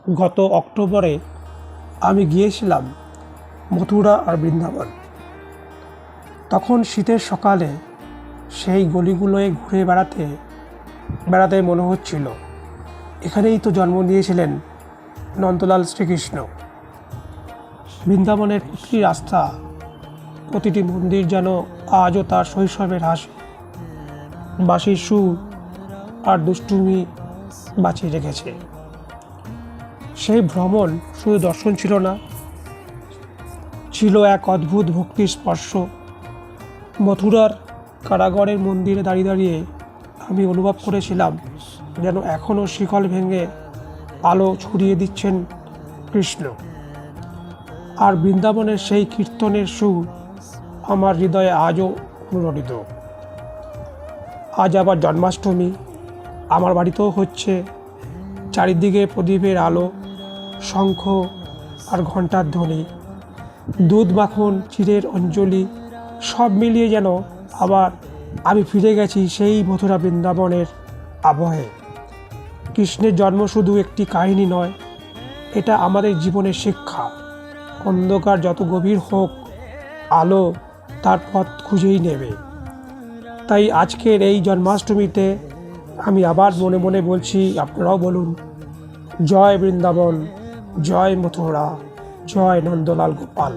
গত অক্টোবরে আমি গিয়েছিলাম মথুরা আর বৃন্দাবন। তখন শীতের সকালে সেই গলিগুলোয় ঘুরে বেড়াতে মনে হচ্ছিল এখানেই তো জন্ম নিয়েছিলেন নন্দলাল শ্রীকৃষ্ণ। বৃন্দাবনের প্রতিটি রাস্তা, প্রতিটি মন্দির যেন আজও তার শৈশবের হাসি, বাঁশির সুর আর দুষ্টুমি বাঁচিয়ে রেখেছে। সেই ভ্রমণ শুধু দর্শন ছিল না, ছিল এক অদ্ভুত ভক্তির স্পর্শ। মথুরার কারাগরের মন্দিরে দাঁড়িয়ে আমি অনুভব করেছিলাম যেন এখনও শিকল ভেঙে আলো ছড়িয়ে দিচ্ছেন কৃষ্ণ। আর বৃন্দাবনের সেই কীর্তনের সুর আমার হৃদয়ে আজও অনুরণিত। আজ আবার জন্মাষ্টমী, আমার বাড়িতেও হচ্ছে। চারিদিকে প্রদীপের আলো, শঙ্খ আর ঘণ্টার ধ্বনি, দুধ মাখন, চিড়ের অঞ্জলি, সব মিলিয়ে যেন আবার আমি ফিরে গেছি সেই মথুরা বৃন্দাবনের আবহে। কৃষ্ণের জন্ম শুধু একটি কাহিনী নয়, এটা আমাদের জীবনের শিক্ষা। অন্ধকার যত গভীর হোক, আলো তার পথ খুঁজেই নেবে। তাই আজকের এই জন্মাষ্টমীতে আমি আবার মনে মনে বলছি, আপনারাও বলুন, জয় বৃন্দাবন, জয় মথুরা, জয় নন্দলাল গোপাল।